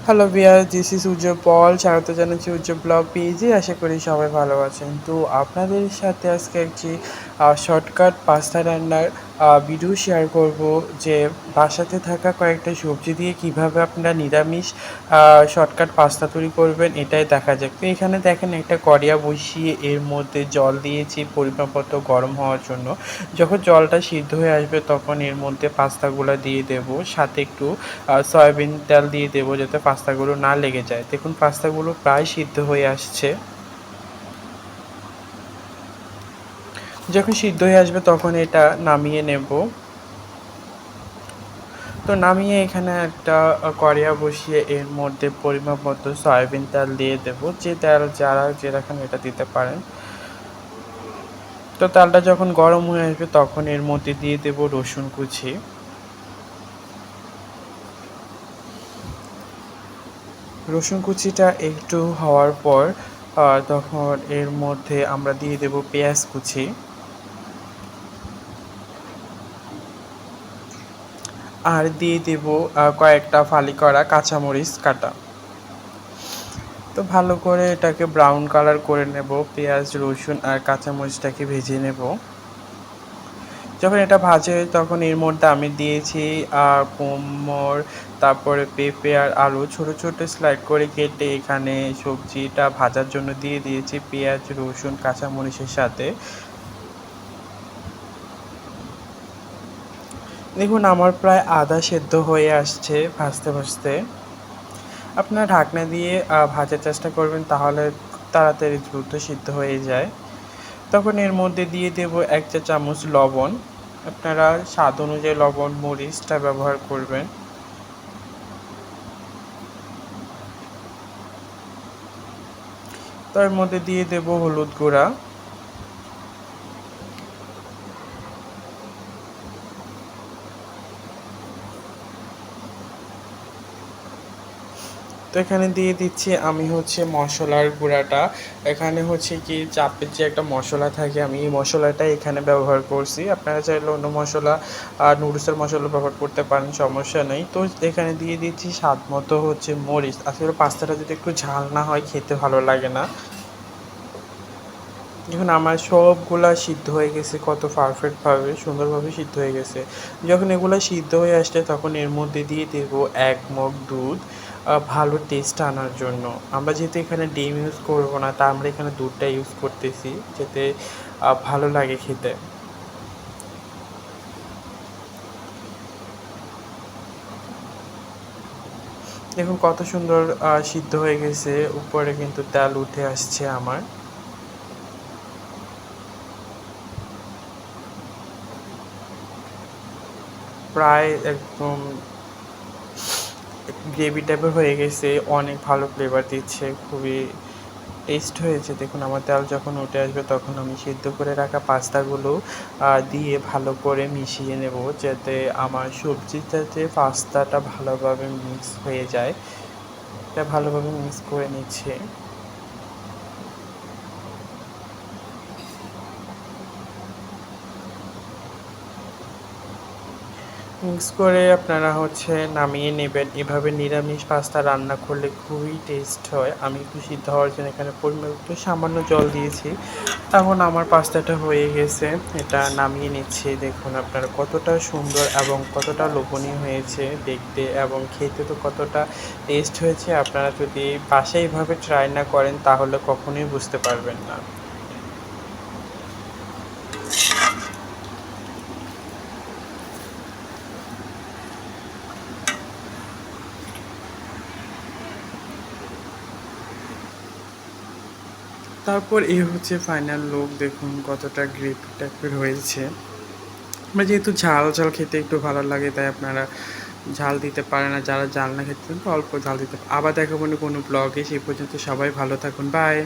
Hello viewer, this is উজ্জ্বল পল। স্বাগত জানাচ্ছি উজ্জ্বল blog পেজে। আশা করি সবাই ভালো আছেন। তো আপনাদের সাথে আজকে একটি শর্টকাট পাস্তা রান্নার ভিডিও শেয়ার করব, যে বাসাতে থাকা কয়েকটা সবজি দিয়ে কিভাবে আপনারা নিরামিষ শর্টকাট পাস্তা তৈরি করবেন, এটাই দেখা যাক। তো এখানে দেখেন, একটা কড়াই বসিয়ে এর মধ্যে জল দিয়েছি পরিমাপ মতো গরম হওয়ার জন্য। যখন জলটা সিদ্ধ হয়ে আসবে তখন এর মধ্যে পাস্তাগুলো দিয়ে দেব, সাথে একটু সয়াবিন তেল দিয়ে দেবো যাতে পাস্তাগুলো না লেগে যায়। দেখুন পাস্তাগুলো প্রায় সিদ্ধ হয়ে আসছে। যখন সিদ্ধ হয়ে আসবে তখন এটা নামিয়ে নেব। তো নামিয়ে এখানে একটা কড়াই বসিয়ে এর মধ্যে পরিমাপ মতো সয়াবিন তেল দিয়ে দেবো, যে তেল যারা যেরকম এটা দিতে পারেন। তো তেলটা যখন গরম হয়ে আসবে তখন এর মধ্যে দিয়ে দেবো রসুন কুচি। রসুন কুচিটা একটু হওয়ার পর তখন এর মধ্যে আমরা দিয়ে দেব পেঁয়াজ কুচি, আর দিয়ে দেব কয়েকটা ফালি করা কাঁচামরিচ কাটা। তো ভালো করে এটাকে ব্রাউন কালার করে নেব। পেঁয়াজ, রসুন আর কাঁচামরিচটাকে ভেজে নেব। যখন এটা ভাজে তখন এর মধ্যে আমি দিয়েছি কুমড়ো, তারপরে পেঁপে আর আলু ছোট ছোট স্লাইড করে কেটে এখানে সবজিটা ভাজার জন্য দিয়ে দিয়েছি পেঁয়াজ, রসুন, কাঁচামরিচের সাথে। দেখুন আমার প্রায় আধা সেদ্ধ হয়ে আসছে ভাজতে ভাজতে। আপনারা ঢাকনা দিয়ে ভাজার চেষ্টা করবেন, তাহলে তাড়াতাড়ি দ্রুত সিদ্ধ হয়ে যায়। তখন এর মধ্যে দিয়ে দেব ১ চা চামচ লবণ। আপনারা স্বাদ অনুযায়ী লবণ মরিচটা ব্যবহার করবেন। তো এর মধ্যে দিয়ে দেব হলুদ গুঁড়া। তো এখানে দিয়ে দিচ্ছি আমি মশলার গুঁড়াটা। এখানে কি চাপের যে একটা মশলা থাকে, আমি এই মশলাটা এখানে ব্যবহার করছি। আপনারা চাইলে অন্য মশলা নুডলসের মশলা ব্যবহার করতে পারেন, সমস্যা নেই। তো এখানে দিয়ে দিচ্ছি স্বাদ মতো মরিচ। আসলে পাস্তাটা যদি একটু ঝাল না হয় খেতে ভালো লাগে না। দেখুন আমার সবগুলা সিদ্ধ হয়ে গেছে, কত পারফেক্টভাবে সুন্দরভাবে সিদ্ধ হয়ে গেছে। যখন এগুলো সিদ্ধ হয়ে আসছে তখন এর মধ্যে দিয়ে দেব ১ মগ দুধ, ভালো টেস্ট আনার জন্য। আমরা যেহেতু এখানে ডিম ইউজ করব না, তা আমরা এখানে দুধটা ইউজ করতেছি, যাতে ভালো লাগে খেতে। দেখুন কত সুন্দর সিদ্ধ হয়ে গেছে, উপরে কিন্তু তেল উঠে আসছে আমার। প্রায় একদম গ্রেভি টাইপের হয়ে গেছে, অনেক ভালো ফ্লেভার দিচ্ছে, খুবই টেস্ট হয়েছে। দেখুন আমার তেল যখন উঠে আসবে তখন আমি সিদ্ধ করে রাখা পাস্তাগুলো দিয়ে ভালো করে মিশিয়ে নেব, যাতে আমার সবজিটাতে পাস্তাটা ভালোভাবে মিক্স হয়ে যায়। এটা ভালোভাবে মিক্স করে নিচ্ছে। মিক্স করে আপনারা নামিয়ে নেবেন। এভাবে নিরামিষ পাস্তা রান্না করলে খুবই টেস্ট হয়। আমি একটু সিদ্ধ হওয়ার জন্য এখানে পরিমাণ একটু সামান্য জল দিয়েছি। এখন আমার পাস্তাটা হয়ে গেছে, এটা নামিয়ে নিচ্ছি। দেখুন আপনারা কতটা সুন্দর এবং কতটা লোভনীয় হয়েছে দেখতে, এবং খেতে তো কতটা টেস্ট হয়েছে। আপনারা যদি বাসায় এভাবে ট্রাই না করেন তাহলে কখনোই বুঝতে পারবেন না। তারপর এই ফাইনাল লুক। দেখুন কতটা গ্রেভি টাইপের হয়েছে। আমরা যেহেতু ঝাল ঝাল খেতে একটু ভালো লাগে, তাই আপনারা ঝাল দিতে পারেন, আর যারা ঝাল না খেতে চান তো অল্প ঝাল দিতে পারেন। আবার দেখাবো কোনো ব্লগে। সেই পর্যন্ত সবাই ভালো থাকুন, বাই।